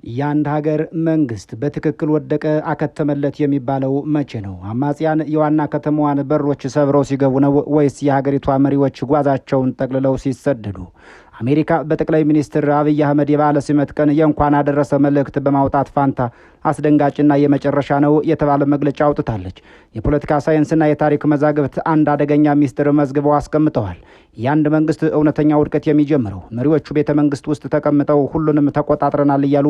ያንድ ሀገር መንግስት በትክክል ወደቀ አከተመለት የሚባለው መቼ ነው? አማጽያን የዋና ከተማዋን በሮች ሰብረው ሲገቡ ነው ወይስ የሀገሪቷ መሪዎች ጓዛቸውን ጠቅልለው ሲሰደዱ? አሜሪካ በጠቅላይ ሚኒስትር አብይ አህመድ የበዓለ ሲመት ቀን የእንኳን አደረሰ መልእክት በማውጣት ፋንታ አስደንጋጭና የመጨረሻ ነው የተባለ መግለጫ አውጥታለች። የፖለቲካ ሳይንስና የታሪክ መዛግብት አንድ አደገኛ ሚስጥር መዝግበው አስቀምጠዋል። የአንድ መንግስት እውነተኛ ውድቀት የሚጀምረው መሪዎቹ ቤተ መንግስት ውስጥ ተቀምጠው ሁሉንም ተቆጣጥረናል እያሉ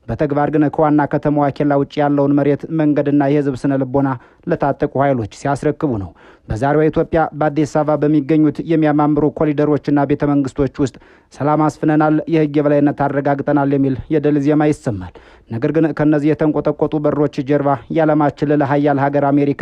በተግባር ግን ከዋና ከተማዋ ኬላ ውጭ ያለውን መሬት፣ መንገድና የህዝብ ስነ ልቦና ለታጠቁ ኃይሎች ሲያስረክቡ ነው። በዛሬዋ ኢትዮጵያ በአዲስ አበባ በሚገኙት የሚያማምሩ ኮሪደሮችና ቤተ መንግስቶች ውስጥ ሰላም አስፍነናል፣ የህግ የበላይነት አረጋግጠናል የሚል የድል ዜማ ይሰማል። ነገር ግን ከነዚህ የተንቆጠቆጡ በሮች ጀርባ የዓለማችን ልዕለ ኃያል ሀገር አሜሪካ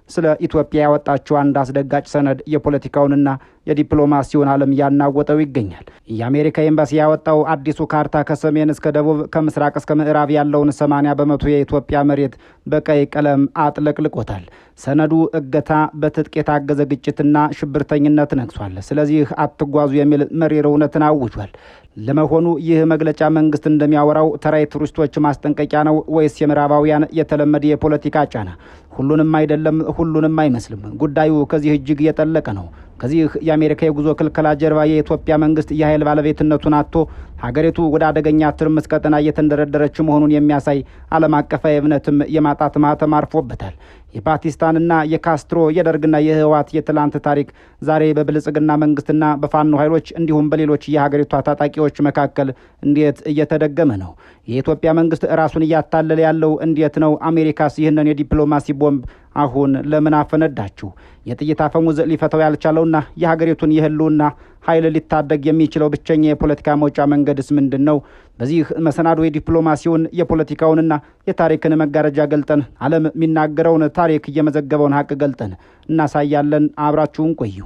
ስለ ኢትዮጵያ ያወጣችው አንድ አስደጋጭ ሰነድ የፖለቲካውንና የዲፕሎማሲውን ዓለም ያናወጠው ይገኛል። የአሜሪካ ኤምባሲ ያወጣው አዲሱ ካርታ ከሰሜን እስከ ደቡብ ከምስራቅ እስከ ምዕራብ ያለውን 80% የኢትዮጵያ መሬት በቀይ ቀለም አጥለቅልቆታል። ሰነዱ እገታ፣ በትጥቅ የታገዘ ግጭትና ሽብርተኝነት ነግሷል። ስለዚህ አትጓዙ የሚል መሪር እውነትን አውጇል። ለመሆኑ ይህ መግለጫ መንግስት እንደሚያወራው ተራ የቱሪስቶች ማስጠንቀቂያ ነው ወይስ የምዕራባውያን የተለመደ የፖለቲካ ጫና? ሁሉንም አይደለም፣ ሁሉንም አይመስልም። ጉዳዩ ከዚህ እጅግ የጠለቀ ነው። ከዚህ የአሜሪካ የጉዞ ክልከላ ጀርባ የኢትዮጵያ መንግስት የኃይል ባለቤትነቱን አጥቶ ሀገሪቱ ወደ አደገኛ ትርምስ ቀጠና እየተንደረደረች መሆኑን የሚያሳይ ዓለም አቀፋዊ እምነትም የማጣት ማህተም አርፎበታል። የፓኪስታንና የካስትሮ የደርግና የህወሓት የትላንት ታሪክ ዛሬ በብልጽግና መንግስትና በፋኖ ኃይሎች እንዲሁም በሌሎች የሀገሪቷ ታጣቂዎች መካከል እንዴት እየተደገመ ነው? የኢትዮጵያ መንግስት ራሱን እያታለለ ያለው እንዴት ነው? አሜሪካስ ይህንን የዲፕሎማሲ ቦምብ አሁን ለምን አፈነዳችሁ? የጥይት አፈሙዝ ሊፈተው ያልቻለውና የሀገሪቱን የህልውና ኃይል ሊታደግ የሚችለው ብቸኛ የፖለቲካ መውጫ መንገድስ ምንድን ነው? በዚህ መሰናዶ የዲፕሎማሲውን የፖለቲካውንና የታሪክን መጋረጃ ገልጠን ዓለም የሚናገረውን ታሪክ እየመዘገበውን ሀቅ ገልጠን እናሳያለን። አብራችሁን ቆዩ።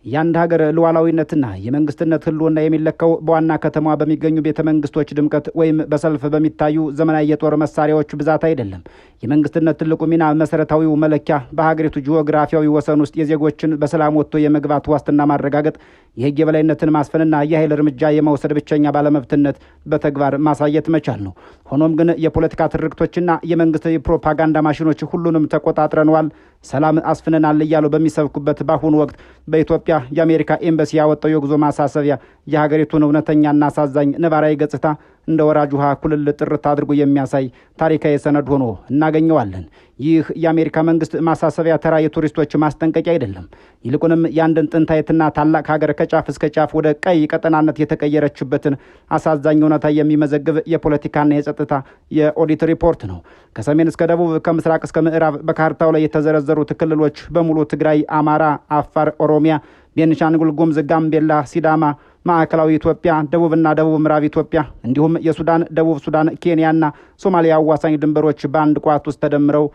የአንድ ሀገር ሉዓላዊነትና የመንግስትነት ህልውና የሚለካው በዋና ከተማ በሚገኙ ቤተ መንግስቶች ድምቀት ወይም በሰልፍ በሚታዩ ዘመናዊ የጦር መሳሪያዎች ብዛት አይደለም። የመንግስትነት ትልቁ ሚና መሰረታዊው መለኪያ በሀገሪቱ ጂኦግራፊያዊ ወሰን ውስጥ የዜጎችን በሰላም ወጥቶ የመግባት ዋስትና ማረጋገጥ፣ የህግ የበላይነትን ማስፈንና የኃይል እርምጃ የመውሰድ ብቸኛ ባለመብትነት በተግባር ማሳየት መቻል ነው። ሆኖም ግን የፖለቲካ ትርክቶችና የመንግስት የፕሮፓጋንዳ ማሽኖች ሁሉንም ተቆጣጥረነዋል፣ ሰላም አስፍነናል እያሉ በሚሰብኩበት በአሁኑ ወቅት በኢትዮጵያ የአሜሪካ ኤምባሲ ያወጣው የጉዞ ማሳሰቢያ የሀገሪቱን እውነተኛና አሳዛኝ ነባራዊ ገጽታ እንደ ወራጅ ውሃ ኩልል ጥርት አድርጎ የሚያሳይ ታሪካዊ ሰነድ ሆኖ እናገኘዋለን። ይህ የአሜሪካ መንግስት ማሳሰቢያ ተራ የቱሪስቶች ማስጠንቀቂያ አይደለም። ይልቁንም የአንድን ጥንታዊትና ታላቅ ሀገር ከጫፍ እስከ ጫፍ ወደ ቀይ ቀጠናነት የተቀየረችበትን አሳዛኝ እውነታ የሚመዘግብ የፖለቲካና የጸጥታ የኦዲት ሪፖርት ነው። ከሰሜን እስከ ደቡብ ከምስራቅ እስከ ምዕራብ በካርታው ላይ የተዘረዘሩት ክልሎች በሙሉ ትግራይ፣ አማራ፣ አፋር፣ ኦሮሚያ፣ ቤንሻንጉል ጉሙዝ፣ ጋምቤላ፣ ሲዳማ፣ ማዕከላዊ ኢትዮጵያ፣ ደቡብና ደቡብ ምዕራብ ኢትዮጵያ እንዲሁም የሱዳን፣ ደቡብ ሱዳን፣ ኬንያና ሶማሊያ አዋሳኝ ድንበሮች በአንድ ቋት ውስጥ ተደምረው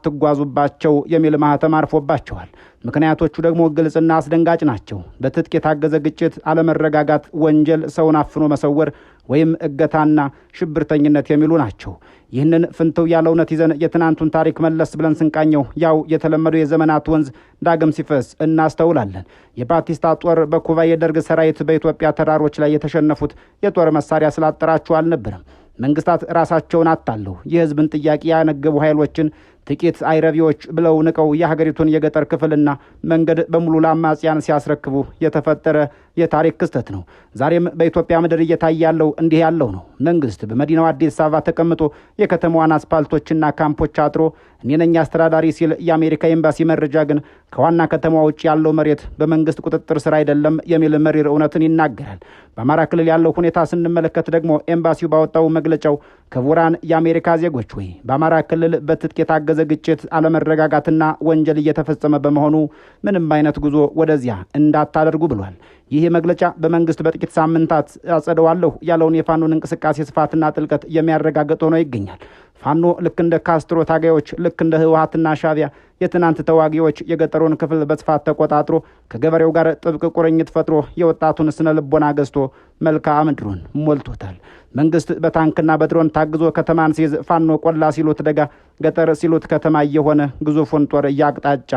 አትጓዙባቸው የሚል ማህተም አርፎባቸዋል። ምክንያቶቹ ደግሞ ግልጽና አስደንጋጭ ናቸው። በትጥቅ የታገዘ ግጭት፣ አለመረጋጋት፣ ወንጀል፣ ሰውን አፍኖ መሰወር ወይም እገታና ሽብርተኝነት የሚሉ ናቸው። ይህንን ፍንትው ያለ እውነት ይዘን የትናንቱን ታሪክ መለስ ብለን ስንቃኘው ያው የተለመደው የዘመናት ወንዝ ዳግም ሲፈስ እናስተውላለን። የፓኪስታን ጦር በኩባ የደርግ ሰራዊት በኢትዮጵያ ተራሮች ላይ የተሸነፉት የጦር መሳሪያ ስላጠራችሁ አልነበረም። መንግስታት ራሳቸውን አታለው የህዝብን ጥያቄ ያነገቡ ኃይሎችን ጥቂት አይረቢዎች ብለው ንቀው የሀገሪቱን የገጠር ክፍልና መንገድ በሙሉ ለአማጽያን ሲያስረክቡ የተፈጠረ የታሪክ ክስተት ነው። ዛሬም በኢትዮጵያ ምድር እየታየ ያለው እንዲህ ያለው ነው። መንግስት በመዲናው አዲስ አበባ ተቀምጦ የከተማዋን አስፓልቶችና ካምፖች አጥሮ እኔ ነኝ አስተዳዳሪ ሲል የአሜሪካ ኤምባሲ መረጃ ግን ከዋና ከተማ ውጭ ያለው መሬት በመንግስት ቁጥጥር ስር አይደለም የሚል መሪር እውነትን ይናገራል። በአማራ ክልል ያለው ሁኔታ ስንመለከት ደግሞ ኤምባሲው ባወጣው መግለጫው ክቡራን የአሜሪካ ዜጎች ወይ በአማራ ክልል በትጥቅ የታገዘ ግጭት፣ አለመረጋጋትና ወንጀል እየተፈጸመ በመሆኑ ምንም አይነት ጉዞ ወደዚያ እንዳታደርጉ ብሏል። ይህ መግለጫ በመንግስት በጥቂት ሳምንታት አጸደዋለሁ ያለውን የፋኖን እንቅስቃሴ ስፋትና ጥልቀት የሚያረጋግጥ ሆኖ ይገኛል። ፋኖ ልክ እንደ ካስትሮ ታጋዮች፣ ልክ እንደ ህወሓትና ሻዕቢያ የትናንት ተዋጊዎች የገጠሩን ክፍል በስፋት ተቆጣጥሮ ከገበሬው ጋር ጥብቅ ቁርኝት ፈጥሮ የወጣቱን ስነ ልቦና ገዝቶ መልክዓ ምድሩን ሞልቶታል። መንግስት በታንክና በድሮን ታግዞ ከተማን ሲይዝ ፋኖ ቆላ ሲሉት ደጋ፣ ገጠር ሲሉት ከተማ እየሆነ ግዙፉን ጦር እያቅጣጫ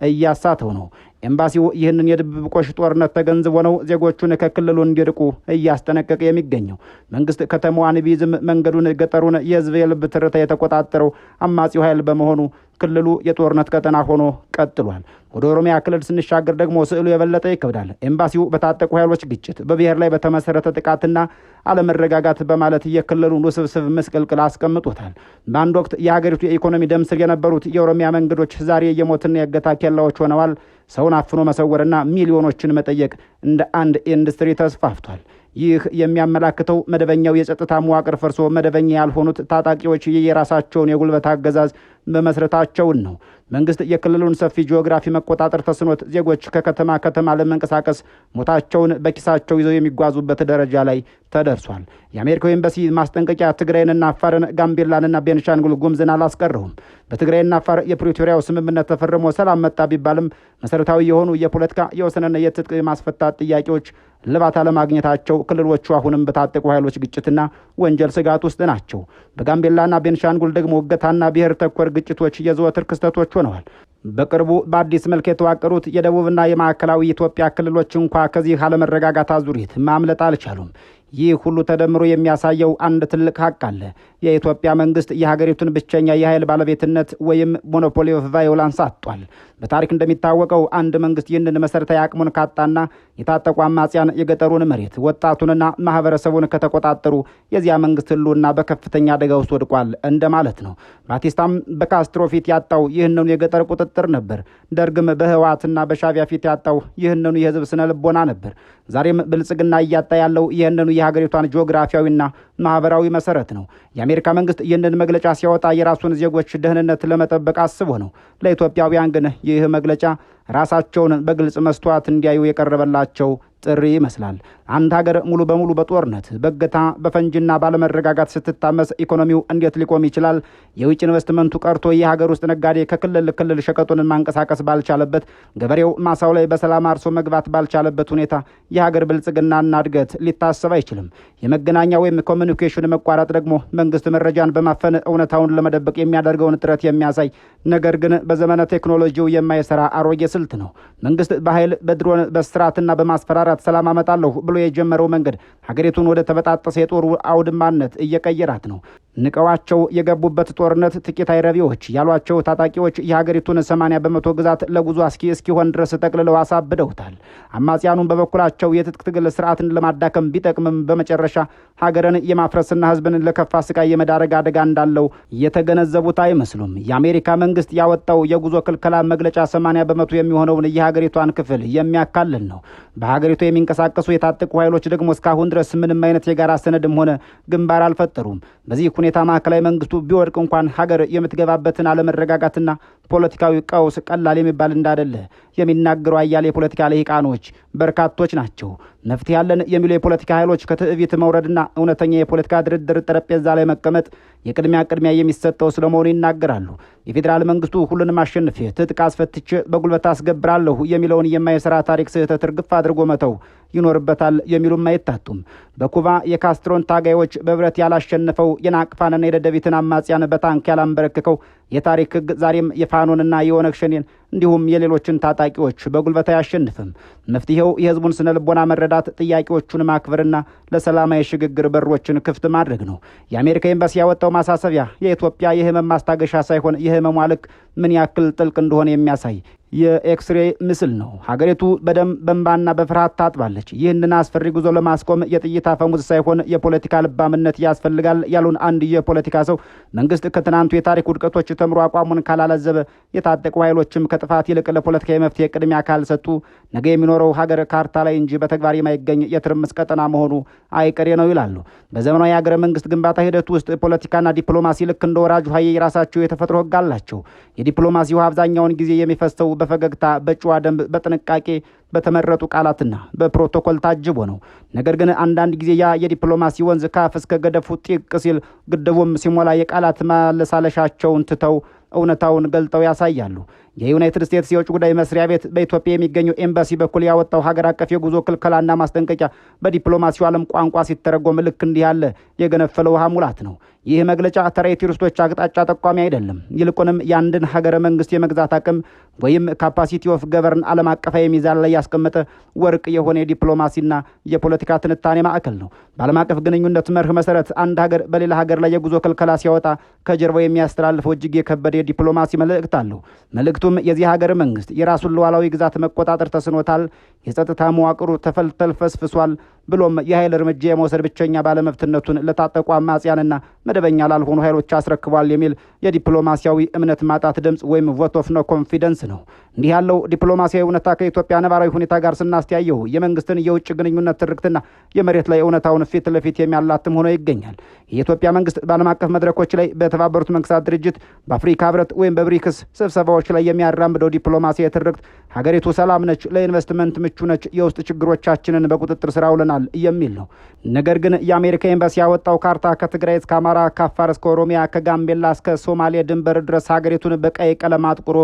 እያሳተው ነው። ኤምባሲው ይህንን የድብብቆሽ ጦርነት ተገንዝቦ ነው ዜጎቹን ከክልሉ እንዲርቁ እያስጠነቀቀ የሚገኘው። መንግስት ከተማዋን ቢይዝም መንገዱን፣ ገጠሩን፣ የህዝብ የልብ ትርታ የተቆጣጠረው አማጺው ኃይል በመሆኑ ክልሉ የጦርነት ቀጠና ሆኖ ቀጥሏል። ወደ ኦሮሚያ ክልል ስንሻገር ደግሞ ስዕሉ የበለጠ ይከብዳል። ኤምባሲው በታጠቁ ኃይሎች ግጭት፣ በብሔር ላይ በተመሰረተ ጥቃትና አለመረጋጋት በማለት የክልሉን ውስብስብ ምስቅልቅል አስቀምጦታል። በአንድ ወቅት የሀገሪቱ የኢኮኖሚ ደም ስር የነበሩት የኦሮሚያ መንገዶች ዛሬ የሞትና የእገታ ኬላዎች ሆነዋል። ሰውን አፍኖ መሰወርና ሚሊዮኖችን መጠየቅ እንደ አንድ ኢንዱስትሪ ተስፋፍቷል። ይህ የሚያመላክተው መደበኛው የጸጥታ መዋቅር ፈርሶ መደበኛ ያልሆኑት ታጣቂዎች የራሳቸውን የጉልበት አገዛዝ መመስረታቸውን ነው። መንግስት የክልሉን ሰፊ ጂኦግራፊ መቆጣጠር ተስኖት ዜጎች ከከተማ ከተማ ለመንቀሳቀስ ሞታቸውን በኪሳቸው ይዘው የሚጓዙበት ደረጃ ላይ ተደርሷል። የአሜሪካው ኤምባሲ ማስጠንቀቂያ ትግራይንና አፋርን፣ ጋምቤላንና ቤንሻንጉል ጉምዝን አላስቀረውም። በትግራይና አፋር የፕሪቶሪያው ስምምነት ተፈርሞ ሰላም መጣ ቢባልም መሰረታዊ የሆኑ የፖለቲካ የወሰንና የትጥቅ ማስፈታት ጥያቄዎች ልባት አለማግኘታቸው ክልሎቹ አሁንም በታጠቁ ኃይሎች ግጭትና ወንጀል ስጋት ውስጥ ናቸው። በጋምቤላና ቤንሻንጉል ደግሞ እገታና ብሔር ተኮር ግጭቶች የዘወትር ክስተቶች ሆነዋል። በቅርቡ በአዲስ መልክ የተዋቀሩት የደቡብና የማዕከላዊ ኢትዮጵያ ክልሎች እንኳ ከዚህ አለመረጋጋት አዙሪት ማምለጥ አልቻሉም። ይህ ሁሉ ተደምሮ የሚያሳየው አንድ ትልቅ ሀቅ አለ። የኢትዮጵያ መንግስት የሀገሪቱን ብቸኛ የኃይል ባለቤትነት ወይም ሞኖፖሊ ኦፍ ቫዮላንስ አጥቷል። በታሪክ እንደሚታወቀው አንድ መንግስት ይህንን መሰረታዊ አቅሙን ካጣና የታጠቁ አማጽያን የገጠሩን መሬት፣ ወጣቱንና ማህበረሰቡን ከተቆጣጠሩ የዚያ መንግስት ህልውና በከፍተኛ አደጋ ውስጥ ወድቋል እንደማለት ነው። ባቲስታም በካስትሮ ፊት ያጣው ይህንኑ የገጠር ቁጥጥር ነበር። ደርግም በህወሓትና በሻዕቢያ ፊት ያጣው ይህንኑ የህዝብ ስነ ልቦና ነበር። ዛሬም ብልጽግና እያጣ ያለው ይህንኑ የሀገሪቷን ጂኦግራፊያዊና ማህበራዊ መሰረት ነው። የአሜሪካ መንግስት ይህንን መግለጫ ሲያወጣ የራሱን ዜጎች ደህንነት ለመጠበቅ አስቦ ነው። ለኢትዮጵያውያን ግን ይህ መግለጫ ራሳቸውን በግልጽ መስተዋት እንዲያዩ የቀረበላቸው ጥሪ ይመስላል። አንድ ሀገር ሙሉ በሙሉ በጦርነት፣ በእገታ፣ በፈንጅና ባለመረጋጋት ስትታመስ ኢኮኖሚው እንዴት ሊቆም ይችላል? የውጭ ኢንቨስትመንቱ ቀርቶ የሀገር ውስጥ ነጋዴ ከክልል ክልል ሸቀጡን ማንቀሳቀስ ባልቻለበት፣ ገበሬው ማሳው ላይ በሰላም አርሶ መግባት ባልቻለበት ሁኔታ የሀገር ብልጽግናና እድገት ሊታሰብ አይችልም። የመገናኛ ወይም ኮሚኒኬሽን መቋረጥ ደግሞ መንግስት መረጃን በማፈን እውነታውን ለመደበቅ የሚያደርገውን ጥረት የሚያሳይ ነገር ግን በዘመነ ቴክኖሎጂው የማይሰራ አሮጌ ስልት ነው። መንግስት በኃይል፣ በድሮን፣ በስርዓትና በማስፈራራት ሰላም አመጣለሁ ብሎ የጀመረው መንገድ ሀገሪቱን ወደ ተበጣጠሰ የጦር አውድማነት እየቀየራት ነው። ንቀዋቸው የገቡበት ጦርነት ጥቂት አይረቢዎች ያሏቸው ታጣቂዎች የሀገሪቱን 80% ግዛት ለጉዞ እስኪሆን ድረስ ጠቅልለው አሳብደውታል። አማጽያኑን በበኩላቸው የትጥቅ ትግል ስርዓትን ለማዳከም ቢጠቅምም በመጨረሻ ሀገርን የማፍረስና ህዝብን ለከፋ ስቃይ የመዳረግ አደጋ እንዳለው የተገነዘቡት አይመስሉም። የአሜሪካ መንግስት ያወጣው የጉዞ ክልከላ መግለጫ 80% የሚሆነውን የሀገሪቷን ክፍል የሚያካልል ነው። በሀገሪቱ የሚንቀሳቀሱ የታጠቁ ኃይሎች ደግሞ እስካሁን ድረስ ምንም አይነት የጋራ ሰነድም ሆነ ግንባር አልፈጠሩም። በዚህ ሁኔታ ማዕከላዊ መንግስቱ ቢወድቅ እንኳን ሀገር የምትገባበትን አለመረጋጋትና ፖለቲካዊ ቀውስ ቀላል የሚባል እንዳይደለ የሚናገሩ አያሌ የፖለቲካ ልሂቃኖች በርካቶች ናቸው። መፍትሄ ያለን የሚሉ የፖለቲካ ኃይሎች ከትዕቢት መውረድና እውነተኛ የፖለቲካ ድርድር ጠረጴዛ ላይ መቀመጥ የቅድሚያ የሚሰጠው ስለመሆኑ ይናገራሉ። የፌዴራል መንግስቱ ሁሉንም አሸንፌ ትጥቅ አስፈትቼ በጉልበት አስገብራለሁ የሚለውን የማይሰራ ታሪክ ስህተት እርግፍ አድርጎ መተው ይኖርበታል የሚሉም አይታጡም። በኩባ የካስትሮን ታጋዮች በብረት ያላሸነፈው የናቅፋንና የደደቢትን አማጽያን በታንክ ያላንበረክከው የታሪክ ህግ ዛሬም የፋኖንና የኦነግ ሸኔን እንዲሁም የሌሎችን ታጣቂዎች በጉልበት አያሸንፍም። መፍትሄው የህዝቡን ስነ ልቦና መረዳት፣ ጥያቄዎቹን ማክበርና ለሰላማዊ ሽግግር በሮችን ክፍት ማድረግ ነው። የአሜሪካ ኤምባሲ ያወጣው ማሳሰቢያ የኢትዮጵያ የህመም ማስታገሻ ሳይሆን የህመሟ ልክ ምን ያክል ጥልቅ እንደሆነ የሚያሳይ የኤክስሬ ምስል ነው። ሀገሪቱ በደም በእንባና በፍርሃት ታጥባለች። ይህንን አስፈሪ ጉዞ ለማስቆም የጥይት አፈሙዝ ሳይሆን የፖለቲካ ልባምነት ያስፈልጋል ያሉን አንድ የፖለቲካ ሰው መንግስት ከትናንቱ የታሪክ ውድቀቶች ተምሮ አቋሙን ካላለዘበ፣ የታጠቁ ኃይሎችም ከጥፋት ይልቅ ለፖለቲካዊ መፍትሄ ቅድሚያ ካልሰጡ ነገ የሚኖረው ሀገር ካርታ ላይ እንጂ በተግባር የማይገኝ የትርምስ ቀጠና መሆኑ አይቀሬ ነው ይላሉ። በዘመናዊ የሀገረ መንግስት ግንባታ ሂደት ውስጥ ፖለቲካና ዲፕሎማሲ ልክ እንደ ወራጅ ውሃ የራሳቸው የተፈጥሮ ህግ አላቸው። የዲፕሎማሲ ውሃ አብዛኛውን ጊዜ የሚፈሰው በፈገግታ፣ በጨዋ ደንብ፣ በጥንቃቄ በተመረጡ ቃላትና በፕሮቶኮል ታጅቦ ነው። ነገር ግን አንዳንድ ጊዜ ያ የዲፕሎማሲ ወንዝ ካፍ እስከ ገደፉ ጢቅ ሲል ግድቡም ሲሞላ የቃላት ማለሳለሻቸውን ትተው እውነታውን ገልጠው ያሳያሉ። የዩናይትድ ስቴትስ የውጭ ጉዳይ መስሪያ ቤት በኢትዮጵያ የሚገኘው ኤምባሲ በኩል ያወጣው ሀገር አቀፍ የጉዞ ክልከላና ማስጠንቀቂያ በዲፕሎማሲው ዓለም ቋንቋ ሲተረጎም ልክ እንዲህ ያለ የገነፈለ ውሃ ሙላት ነው። ይህ መግለጫ ተራ የቱሪስቶች አቅጣጫ ጠቋሚ አይደለም። ይልቁንም የአንድን ሀገረ መንግስት የመግዛት አቅም ወይም ካፓሲቲ ኦፍ ገቨርን ዓለም አቀፋዊ ሚዛን ላይ ያስቀመጠ ወርቅ የሆነ የዲፕሎማሲና የፖለቲካ ትንታኔ ማዕከል ነው። በዓለም አቀፍ ግንኙነት መርህ መሰረት አንድ ሀገር በሌላ ሀገር ላይ የጉዞ ክልከላ ሲያወጣ ከጀርባው የሚያስተላልፈው እጅግ የከበደ የዲፕሎማሲ መልእክት አለው። መልእክቱም የዚህ ሀገር መንግስት የራሱን ሉዓላዊ ግዛት መቆጣጠር ተስኖታል፣ የጸጥታ መዋቅሩ ተፈልፈስፍሷል፣ ብሎም የኃይል እርምጃ የመውሰድ ብቸኛ ባለመብትነቱን ለታጠቁ አማጽያንና መደበኛ ላልሆኑ ኃይሎች አስረክቧል የሚል የዲፕሎማሲያዊ እምነት ማጣት ድምፅ ወይም ቮት ኦፍ ኖ ኮንፊደንስ ነው። እንዲህ ያለው ዲፕሎማሲያዊ እውነታ ከኢትዮጵያ ነባራዊ ሁኔታ ጋር ስናስተያየው የመንግስትን የውጭ ግንኙነት ትርክትና የመሬት ላይ እውነታውን ፊት ለፊት የሚያላትም ሆኖ ይገኛል። የኢትዮጵያ መንግስት በዓለም አቀፍ መድረኮች ላይ በተባበሩት መንግስታት ድርጅት፣ በአፍሪካ ህብረት ወይም በብሪክስ ስብሰባዎች ላይ የሚያራምደው ዲፕሎማሲያዊ ትርክት ሀገሪቱ ሰላም ነች፣ ለኢንቨስትመንት ምቹ ነች፣ የውስጥ ችግሮቻችንን በቁጥጥር ስር አውለናል የሚል ነው። ነገር ግን የአሜሪካ ኤምባሲ ያወጣው ካርታ ከትግራይ እስከ አማራ፣ ከአፋር እስከ ኦሮሚያ፣ ከጋምቤላ እስከ ሶማሌ ድንበር ድረስ ሀገሪቱን በቀይ ቀለም አጥቁሮ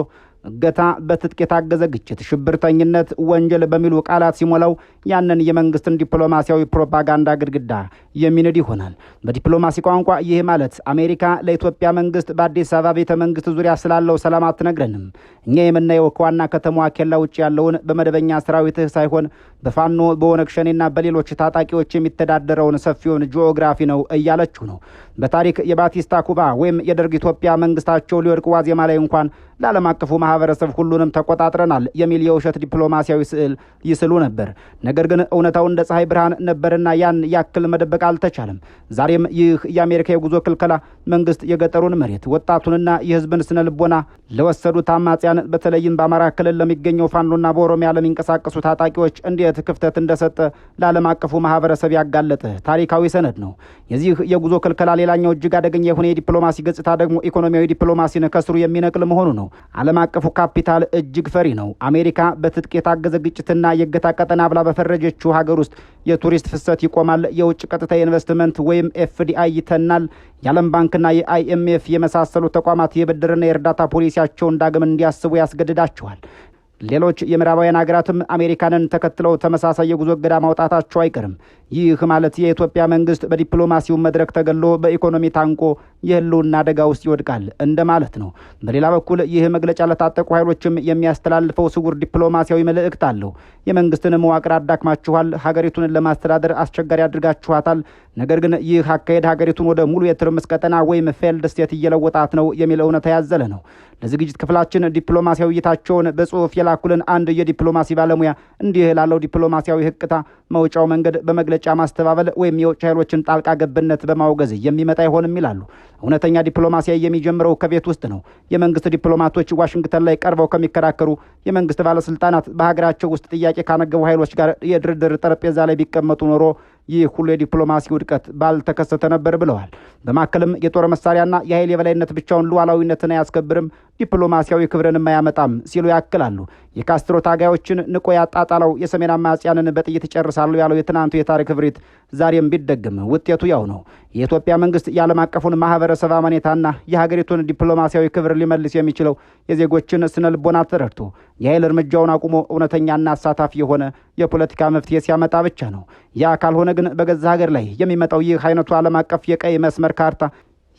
እገታ፣ በትጥቅ የታገዘ ግጭት፣ ሽብርተኝነት፣ ወንጀል በሚሉ ቃላት ሲሞላው ያንን የመንግስትን ዲፕሎማሲያዊ ፕሮፓጋንዳ ግድግዳ የሚንድ ይሆናል። በዲፕሎማሲ ቋንቋ ይህ ማለት አሜሪካ ለኢትዮጵያ መንግስት በአዲስ አበባ ቤተ መንግስት ዙሪያ ስላለው ሰላም አትነግረንም። እኛ የምናየው ከዋና ከተማዋ ኬላ ውጭ ያለውን በመደበኛ ሰራዊትህ ሳይሆን በፋኖ በኦነግ ሸኔና በሌሎች ታጣቂዎች የሚተዳደረውን ሰፊውን ጂኦግራፊ ነው እያለችው ነው። በታሪክ የባቲስታ ኩባ ወይም የደርግ ኢትዮጵያ መንግስታቸው ሊወድቅ ዋዜማ ላይ እንኳን ለዓለም አቀፉ ማህበረሰብ ሁሉንም ተቆጣጥረናል የሚል የውሸት ዲፕሎማሲያዊ ስዕል ይስሉ ነበር። ነገር ግን እውነታው እንደ ፀሐይ ብርሃን ነበርና ያን ያክል መደበቅ አልተቻለም። ዛሬም ይህ የአሜሪካ የጉዞ ክልከላ መንግስት የገጠሩን መሬት፣ ወጣቱንና የህዝብን ስነ ልቦና ለወሰዱት አማጽያን፣ በተለይም በአማራ ክልል ለሚገኘው ፋኖና በኦሮሚያ ለሚንቀሳቀሱ ታጣቂዎች እንዴት ክፍተት እንደሰጠ ለዓለም አቀፉ ማህበረሰብ ያጋለጠ ታሪካዊ ሰነድ ነው። የዚህ የጉዞ ክልከላ ሌላኛው እጅግ አደገኛ የሆነ የዲፕሎማሲ ገጽታ ደግሞ ኢኮኖሚያዊ ዲፕሎማሲን ከስሩ የሚነቅል መሆኑ ነው። ዓለም አቀፉ ካፒታል እጅግ ፈሪ ነው። አሜሪካ በትጥቅ የታገዘ ግጭትና የእገታ ቀጠና ብላ በፈረጀችው ሀገር ውስጥ የቱሪስት ፍሰት ይቆማል፣ የውጭ ቀጥታ ኢንቨስትመንት ወይም ኤፍዲአይ ይተናል፣ የዓለም ባንክና የአይኤምኤፍ የመሳሰሉ ተቋማት የብድርና የእርዳታ ፖሊሲያቸውን ዳግም እንዲያስቡ ያስገድዳቸዋል። ሌሎች የምዕራባውያን ሀገራትም አሜሪካንን ተከትለው ተመሳሳይ የጉዞ እገዳ ማውጣታቸው አይቀርም። ይህ ማለት የኢትዮጵያ መንግስት በዲፕሎማሲው መድረክ ተገሎ በኢኮኖሚ ታንቆ የህልውና አደጋ ውስጥ ይወድቃል እንደማለት ነው። በሌላ በኩል ይህ መግለጫ ለታጠቁ ኃይሎችም የሚያስተላልፈው ስውር ዲፕሎማሲያዊ መልእክት አለው። የመንግስትን መዋቅር አዳክማችኋል፣ ሀገሪቱን ለማስተዳደር አስቸጋሪ አድርጋችኋታል። ነገር ግን ይህ አካሄድ ሀገሪቱን ወደ ሙሉ የትርምስ ቀጠና ወይም ፌልድ ስቴት እየለወጣት ነው የሚል እውነታ ያዘለ ነው። ለዝግጅት ክፍላችን ዲፕሎማሲያዊ እይታቸውን በጽሁፍ የላኩልን አንድ የዲፕሎማሲ ባለሙያ እንዲህ ላለው ዲፕሎማሲያዊ ህቅታ መውጫው መንገድ በመግለጫ ማስተባበል ወይም የውጭ ኃይሎችን ጣልቃ ገብነት በማውገዝ የሚመጣ አይሆንም ይላሉ። እውነተኛ ዲፕሎማሲያዊ የሚጀምረው ከቤት ውስጥ ነው። የመንግስት ዲፕሎማቶች ዋሽንግተን ላይ ቀርበው ከሚከራከሩ የመንግስት ባለስልጣናት በሀገራቸው ውስጥ ጥያቄ ካነገቡ ኃይሎች ጋር የድርድር ጠረጴዛ ላይ ቢቀመጡ ኖሮ ይህ ሁሉ የዲፕሎማሲ ውድቀት ባልተከሰተ ነበር ብለዋል። በማከልም የጦር መሳሪያና የኃይል የበላይነት ብቻውን ሉዓላዊነትን አያስከብርም፣ ዲፕሎማሲያዊ ክብርንም አያመጣም ሲሉ ያክላሉ። የካስትሮ ታጋዮችን ንቆ ያጣጣለው የሰሜን አማጽያንን በጥይት ይጨርሳሉ ያለው የትናንቱ የታሪክ እብሪት ዛሬም ቢደግም ውጤቱ ያው ነው። የኢትዮጵያ መንግስት የዓለም አቀፉን ማህበረሰብ አመኔታና የሀገሪቱን ዲፕሎማሲያዊ ክብር ሊመልስ የሚችለው የዜጎችን ስነ ልቦና ተረድቶ የኃይል እርምጃውን አቁሞ እውነተኛና አሳታፊ የሆነ የፖለቲካ መፍትሄ ሲያመጣ ብቻ ነው። ያ ካልሆነ ግን በገዛ ሀገር ላይ የሚመጣው ይህ አይነቱ ዓለም አቀፍ የቀይ መስመር ካርታ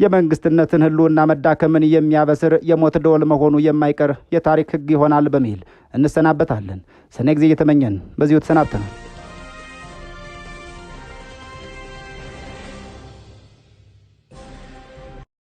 የመንግስትነትን ህልውና መዳከምን የሚያበስር የሞት ደወል መሆኑ የማይቀር የታሪክ ህግ ይሆናል በሚል እንሰናበታለን። ሰኔ ጊዜ እየተመኘን በዚሁ ተሰናብተናል።